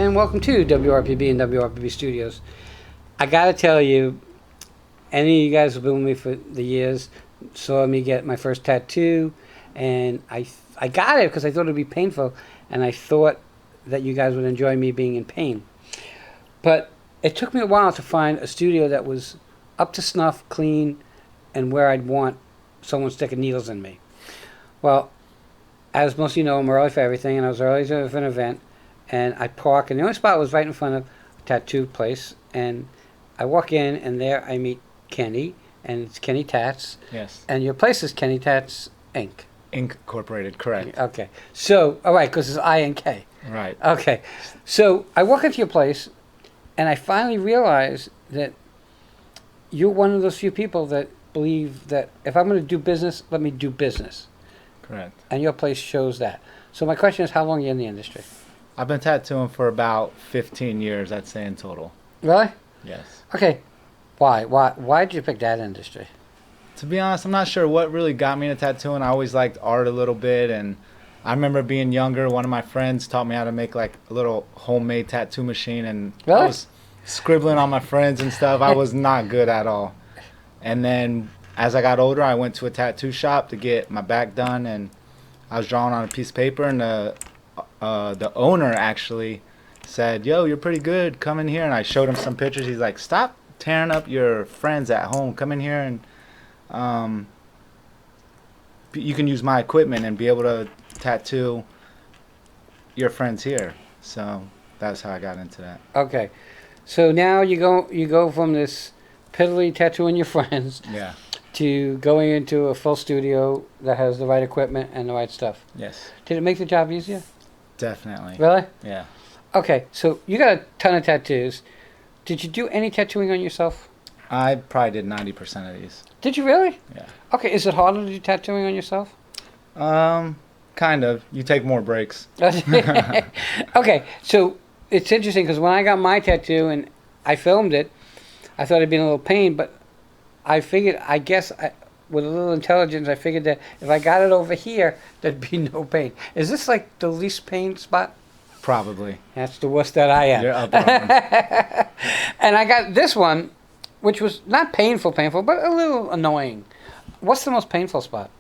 and welcome to WRPB and WRPB Studios. I gotta tell you, any of you guys who've been with me for the years saw me get my first tattoo, and I got it because I thought it'd be painful, and I thought that you guys would enjoy me being in pain. But it took me a while to find a studio that was up to snuff, clean, and where I'd want someone sticking needles in me. Well, as most of you know, I'm early for everything, and I was early for an event, and I park, and the only spot was right in front of a tattoo place, and I walk in, and there I meet Kenny, and it's Kenny Tats. Yes. And your place is Kenny Tats Incorporated, correct. Okay. So, all right, because it's I-N-K. Right. Okay. So I walk into your place, and I finally realize that you're one of those few people that believe that if I'm going to do business, let me do business. Correct. And your place shows that. So my question is, how long are you in the industry? I've been tattooing for about 15 years, I'd say, in total. Really? Yes. Okay. Why did you pick that industry? To be honest, I'm not sure what really got me into tattooing. I always liked art a little bit, and I remember being younger, one of my friends taught me how to make like a little homemade tattoo machine, and really? I was scribbling on my friends and stuff. I was not good at all. And then as I got older, I went to a tattoo shop to get my back done, and I was drawing on a piece of paper, and the owner actually said, "Yo, you're pretty good. Come in here." And I showed him some pictures. He's like, "Stop tearing up your friends at home. Come in here, and you can use my equipment and be able to tattoo your friends here." So that's how I got into that. Okay. So now you go from this piddly tattooing your friends, Yeah, to going into a full studio that has the right equipment and the right stuff. yes, Did it make the job easier? definitely. Really? Yeah. Okay, so you got a ton of tattoos. Did you do any tattooing on yourself? I probably did 90% of these. Did you really? Yeah. Okay, is it harder to do tattooing on yourself? Kind of. You take more breaks. Okay, so it's interesting because when I got my tattoo and I filmed it, I thought it'd be in a little pain, but I figured, with a little intelligence, I figured that if I got it over here, there'd be no pain. Is this like the least pain spot? Probably. That's the worst that I am. You're up on. And I got this one, which was not painful, but a little annoying. What's the most painful spot?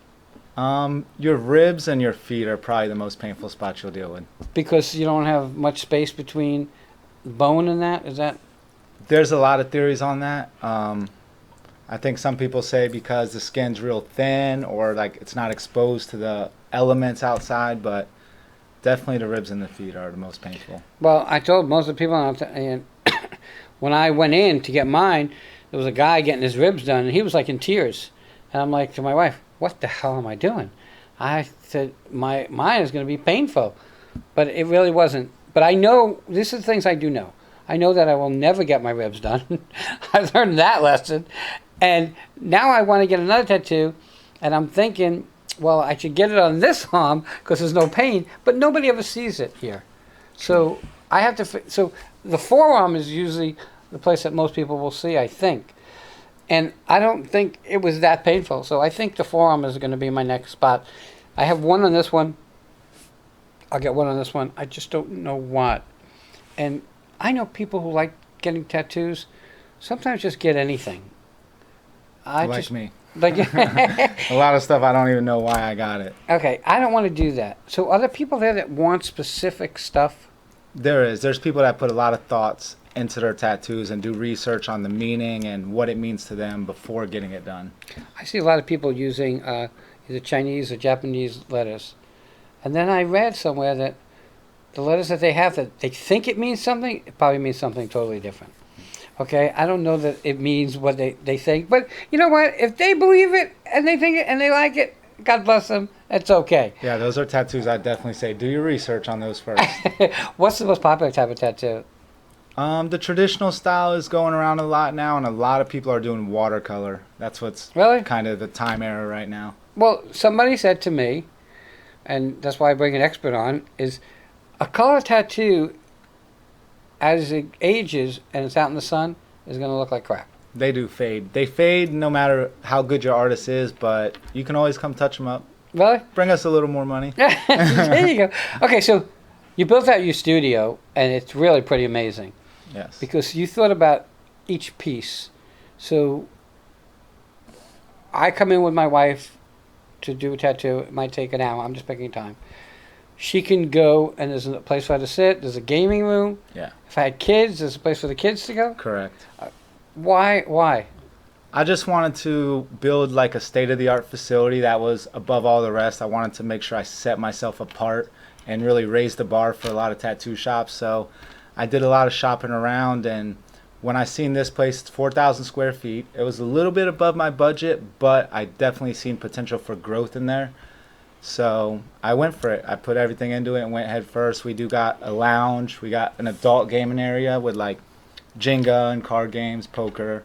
Your ribs and your feet are probably the most painful spots you'll deal with. Because you don't have much space between bone and that? Is that? There's a lot of theories on that. I think some people say because the skin's real thin or like it's not exposed to the elements outside, but definitely the ribs and the feet are the most painful. Well, I told most of the people, and when I went in to get mine, there was a guy getting his ribs done, and he was like in tears. And I'm like to my wife, "What the hell am I doing?" I said, mine is going to be painful, but it really wasn't. But I know, this is the things I do know. I know that I will never get my ribs done. I learned that lesson. And now I want to get another tattoo, and I'm thinking, well, I should get it on this arm because there's no pain, but nobody ever sees it here. So I have to, so the forearm is usually the place that most people will see, I think. And I don't think it was that painful, so I think the forearm is going to be my next spot. I have one on this one. I'll get one on this one. I just don't know what. And I know people who like getting tattoos. Sometimes just get anything. Me. Like A lot of stuff I don't even know why I got it. Okay, I don't want to do that. So are there people there that want specific stuff? There's people that put a lot of thoughts into their tattoos and do research on the meaning and what it means to them before getting it done. I see a lot of people using either Chinese or Japanese letters. And then I read somewhere that the letters that they have, that they think it means something, it probably means something totally different. Okay, I don't know that it means what they think, but you know what? If they believe it and they think it and they like it, God bless them, it's okay. Yeah, those are tattoos I'd definitely say do your research on those first. What's the most popular type of tattoo? The traditional style is going around a lot now, and a lot of people are doing watercolor. That's what's really kind of the time era right now. Well, somebody said to me, and that's why I bring an expert on, is a color tattoo, as it ages and it's out in the sun, is going to look like crap. They do fade. They fade no matter how good your artist is, but you can always come touch them up. Really? Bring us a little more money. There you go. Okay, so You built out your studio, and it's really pretty amazing Yes. because you thought about each piece. So I come in with my wife to do a tattoo. It might take an hour. I'm just picking time. She can go, and there's a place for her to sit. There's a gaming room. Yeah. If I had kids, there's a place for the kids to go. Correct. Why? I just wanted to build like a state-of-the-art facility that was above all the rest. I wanted to make sure I set myself apart and really raise the bar for a lot of tattoo shops. So I did a lot of shopping around, and when I seen this place, it's 4,000 square feet. It was a little bit above my budget, but I definitely seen potential for growth in there. So I went for it. I put everything into it and went head first. We do got a lounge. We got an adult gaming area with like Jenga and card games, poker.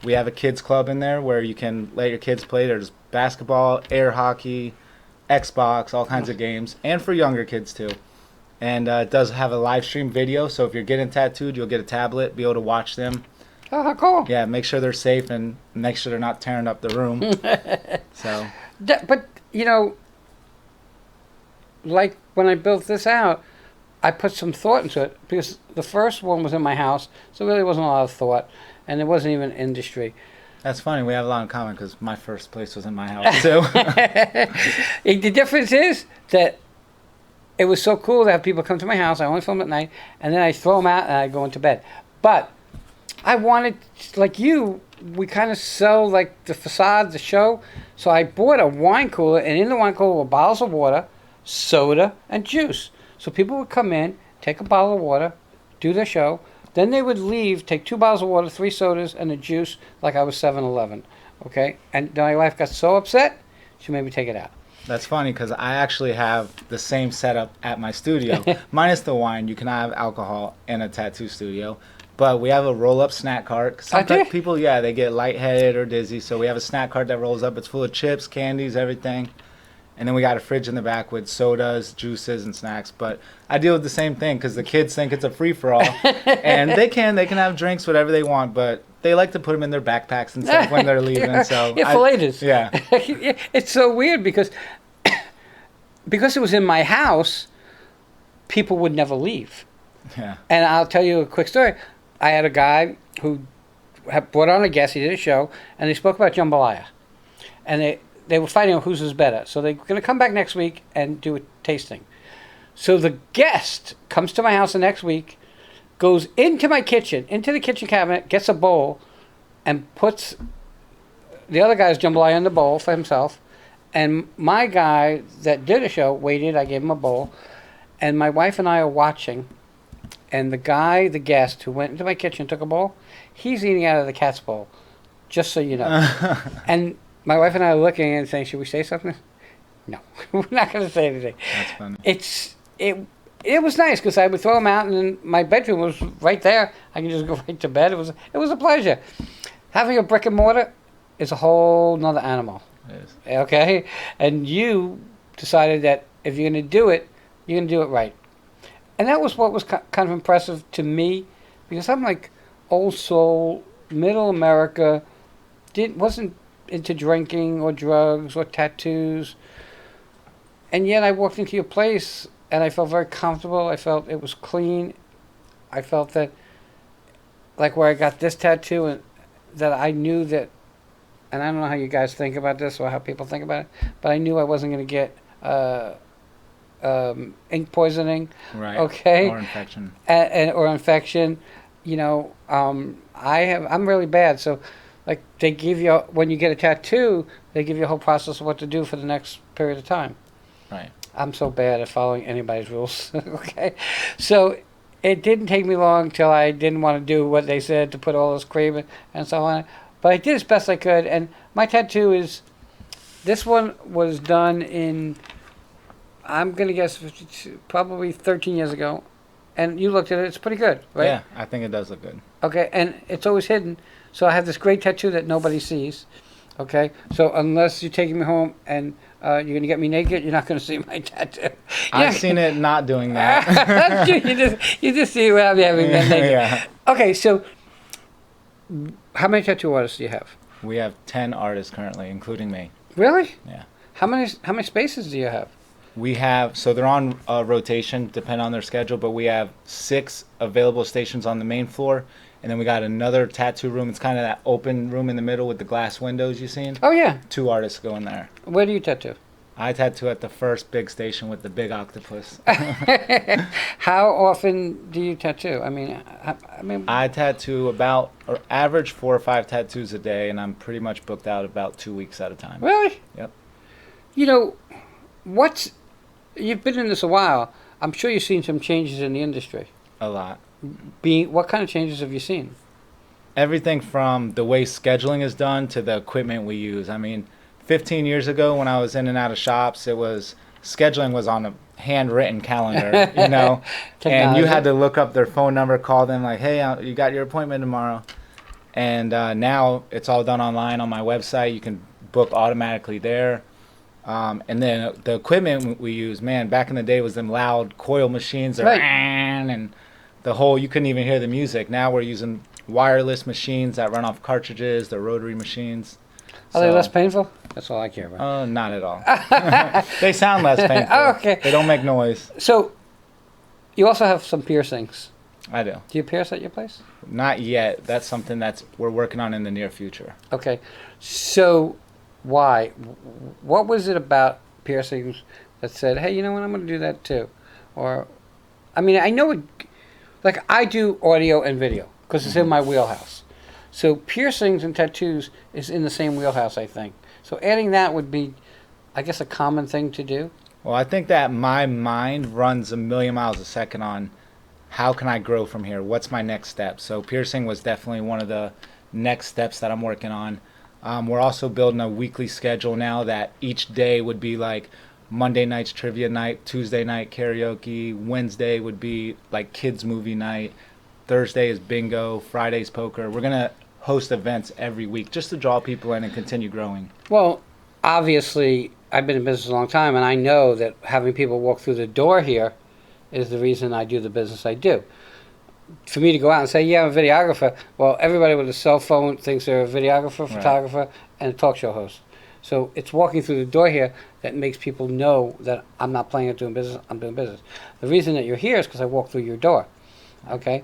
We have a Kidz Klub in there where you can let your kids play. There's basketball, air hockey, Xbox, all kinds of games, and for younger kids too. And it does have a live stream video, so if you're getting tattooed, you'll get a tablet, be able to watch them. Oh, how cool. Yeah, make sure they're safe and make sure they're not tearing up the room. So. But, you know, like when I built this out, I put some thought into it because the first one was in my house, so there really wasn't a lot of thought, and there wasn't even industry. That's funny. We have a lot in common because my first place was in my house too. The difference is that it was so cool to have people come to my house. I only film at night, and then I throw them out and I go into bed. But I wanted, like you, we kind of sell like the facade, the show. So I bought a wine cooler, and in the wine cooler were bottles of water, soda, and juice. So people would come in, take a bottle of water, do their show. Then they would leave, take 2 bottles of water, 3 sodas, and a juice like I was 7-Eleven. Okay? And my wife got so upset, she made me take it out. That's funny because I actually have the same setup at my studio. Minus the wine, you can have alcohol in a tattoo studio. But we have a roll-up snack cart. Sometimes people, yeah, they get lightheaded or dizzy. So we have a snack cart that rolls up. It's full of chips, candies, everything. And then we got a fridge in the back with sodas, juices, and snacks. But I deal with the same thing because the kids think it's a free-for-all. And they can have drinks, whatever they want. But they like to put them in their backpacks and stuff when they're leaving. So yeah, filleters. Yeah. It's so weird because it was in my house, people would never leave. Yeah. And I'll tell you a quick story. I had a guy who had brought on a guest. He did a show, and they spoke about Jambalaya. And they were fighting on whose was better. So they're going to come back next week and do a tasting. So the guest comes to my house the next week, goes into my kitchen, into the kitchen cabinet, gets a bowl, and puts the other guy's Jambalaya in the bowl for himself. And my guy that did a show waited. I gave him a bowl. And my wife and I are watching. And the guy, the guest, who went into my kitchen, took a bowl, he's eating out of the cat's bowl. Just so you know. And my wife and I are looking and saying, should we say something? No, we're not going to say anything. That's funny. It was nice because I would throw them out, and then my bedroom was right there. I can just go right to bed. It was a pleasure. Having a brick and mortar is a whole nother animal. It is. Okay? And you decided that if you're going to do it, you're going to do it right. And that was what was kind of impressive to me because I'm like old soul, middle America, wasn't into drinking or drugs or tattoos, and yet I walked into your place and I felt very comfortable. I felt it was clean. I felt that, like where I got this tattoo, and that I knew that, and I don't know how you guys think about this or how people think about it, but I knew I wasn't going to get ink poisoning, Right. Okay, Or infection, or infection. You know, I'm really bad, so. Like, they give you, when you get a tattoo, they give you a whole process of what to do for the next period of time. right. I'm so bad at following anybody's rules, okay? So it didn't take me long till I didn't want to do what they said to put all this cream and so on. But I did as best I could, and my tattoo is, this one was done in, I'm going to guess, probably 13 years ago. And you looked at it, it's pretty good, right? Yeah, I think it does look good. Okay, and it's always hidden. So I have this great tattoo that nobody sees. Okay, so unless you're taking me home and you're going to get me naked, you're not going to see my tattoo. I've seen it not doing that. you just see what I'm having that naked. Yeah. Okay, so how many tattoo artists do you have? We have 10 artists currently, including me. Really? Yeah. How many spaces do you have? We have, so they're on rotation, depending on their schedule, but we have 6 available stations on the main floor. And then we got another tattoo room. It's kind of that open room in the middle with the glass windows you've seen. Oh, yeah. 2 artists go in there. Where do you tattoo? I tattoo at the first big station with the big octopus. How often do you tattoo? I tattoo about, or average 4 or 5 tattoos a day, and I'm pretty much booked out about 2 weeks at a time. Really? Yep. You know, you've been in this a while. I'm sure you've seen some changes in the industry. A lot. What kind of changes have you seen? Everything from the way scheduling is done to the equipment we use. 15 years ago when I was in and out of shops, scheduling was on a handwritten calendar, and you had to look up their phone number, call them like, hey, you got your appointment tomorrow. And now it's all done online on my website. You can book automatically there. And then the equipment we use, man, back in the day was them loud coil machines, Right. And the whole, you couldn't even hear the music. Now we're using wireless machines that run off cartridges, the rotary machines. Are they less painful? That's all I care about. Not at all. They sound less painful. Okay. They don't make noise. So, you also have some piercings. I do. Do you pierce at your place? Not yet. That's something we're working on in the near future. Okay. So, why? What was it about piercings that said, hey, you know what, I'm going to do that too? Or, I know like I do audio and video because it's in my wheelhouse. So piercings and tattoos is in the same wheelhouse, I think. So adding that would be, I guess, a common thing to do. Well, I think that my mind runs a million miles a second on how can I grow from here? What's my next step? So piercing was definitely one of the next steps that I'm working on. We're also building a weekly schedule now that each day would be like Monday night's trivia night, Tuesday night karaoke, Wednesday would be like kids movie night, Thursday is bingo, Friday's poker. We're going to host events every week just to draw people in and continue growing. Well, obviously, I've been in business a long time, and I know that having people walk through the door here is the reason I do the business I do. For me to go out and say, yeah, I'm a videographer, well, everybody with a cell phone thinks they're a videographer, photographer, and a talk show host. So it's walking through the door here that makes people know that I'm not playing at doing business, I'm doing business. The reason that you're here is because I walked through your door, okay?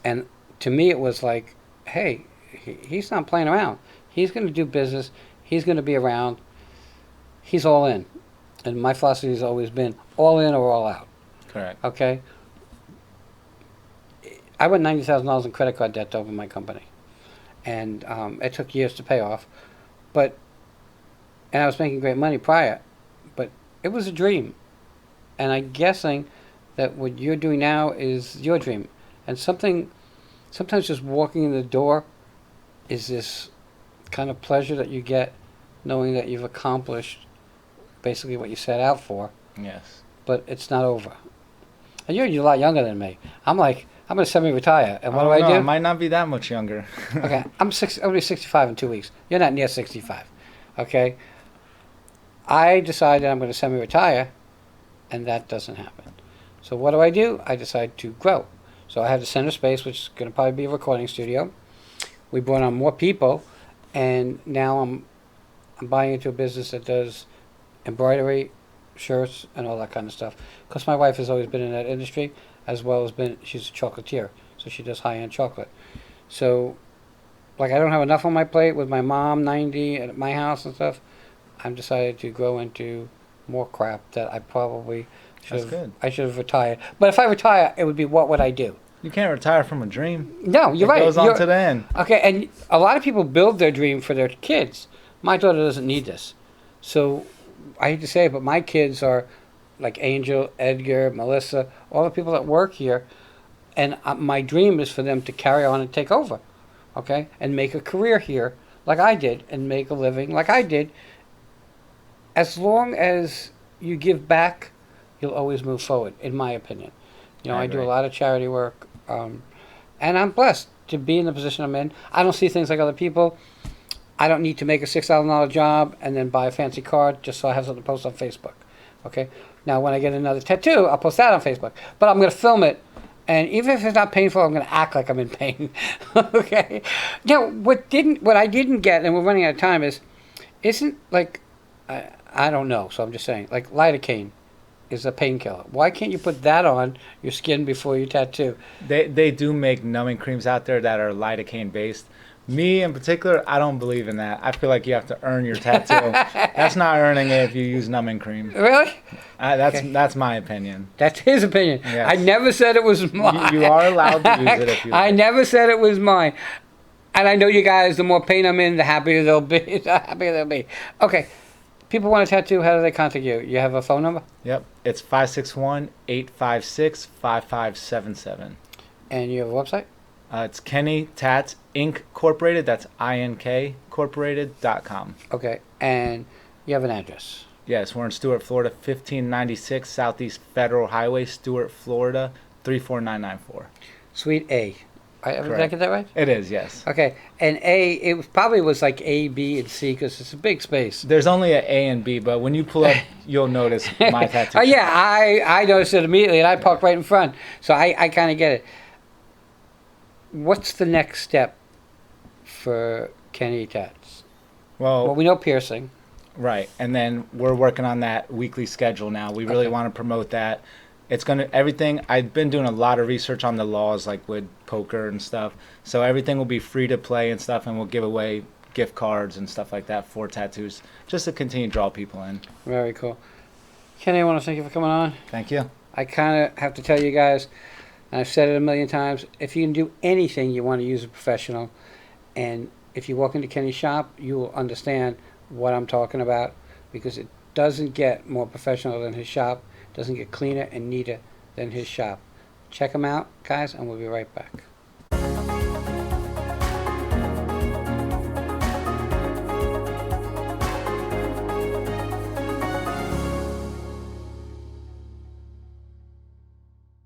And to me it was like, hey, he's not playing around. He's going to do business. He's going to be around. He's all in. And my philosophy has always been all in or all out. Correct. Okay? I went $90,000 in credit card debt to open my company. And it took years to pay off. And I was making great money prior. But it was a dream. And I'm guessing that what you're doing now is your dream. And sometimes just walking in the door is this kind of pleasure that you get knowing that you've accomplished basically what you set out for. Yes. But it's not over. And you're a lot younger than me. I'm going to semi-retire. And what do I do? I might not be that much younger. Okay, I'm going to be 65 in 2 weeks. You're not near 65. Okay? I decided I'm going to semi-retire, and that doesn't happen. So what do? I decide to grow. So I have the center space, which is going to probably be a recording studio. We brought on more people, and now I'm buying into a business that does embroidery, shirts, and all that kind of stuff. Because my wife has always been in that industry, as well as she's a chocolatier, so she does high-end chocolate. So, like, I don't have enough on my plate with my mom, 90, at my house and stuff. I'm decided to grow into more crap that I probably I should have retired. But if I retire, it would be, what would I do? You can't retire from a dream. No, you're right. It goes on to the end. Okay, and a lot of people build their dream for their kids. My daughter doesn't need this. So, I hate to say it, but my kids are like Angel, Edgar, Melissa, all the people that work here. And my dream is for them to carry on and take over, okay? And make a career here like I did and make a living like I did. As long as you give back, you'll always move forward, in my opinion. You know, I do a lot of charity work, and I'm blessed to be in the position I'm in. I don't see things like other people. I don't need to make a $6,000 job and then buy a fancy card just so I have something to post on Facebook, okay? Now, when I get another tattoo, I'll post that on Facebook. But I'm going to film it, and even if it's not painful, I'm going to act like I'm in pain, okay? Now, what I didn't get, and we're running out of time, isn't like, I don't know, so I'm just saying, like lidocaine. is a painkiller. Why can't you put that on your skin before you tattoo? They do make numbing creams out there that are lidocaine based. Me in particular, I don't believe in that. I feel like you have to earn your tattoo. That's not earning it if you use numbing cream. Really? That's my opinion. That's his opinion. Yes. I never said it was mine. You are allowed to use it if you I like. never said it was mine. And I know you guys, the more pain I'm in, the happier they'll be. The happier they'll be. Okay. People want a tattoo, how do they contact you? You have a phone number? Yep. It's 561-856-5577. And you have a website? It's Kenny Tats Incorporated. That's INK Corporated.com. Okay. And you have an address? Yes, we're in Stuart, Florida, 1596 Southeast Federal Highway, Stuart, Florida, 34994. Suite A. Did I get that right? It is, yes. Okay. And A, probably was like A, B, and C because it's a big space. There's only an A and B, but when you pull up, you'll notice my tattoo. Oh, yeah. I noticed it immediately, and I parked right in front. So I kind of get it. What's the next step for Kenny Tats? Well, we know piercing. Right. And then we're working on that weekly schedule now. We really want to promote that. It's everything. I've been doing a lot of research on the laws, like with poker and stuff. So everything will be free to play and stuff, and we'll give away gift cards and stuff like that for tattoos, just to continue to draw people in. Very cool. Kenny, I want to thank you for coming on. Thank you. I kind of have to tell you guys, and I've said it a million times, if you can do anything, you want to use a professional. And if you walk into Kenny's shop, you will understand what I'm talking about, because it doesn't get more professional than his shop. Doesn't get cleaner and neater than his shop. Check him out, guys, and we'll be right back.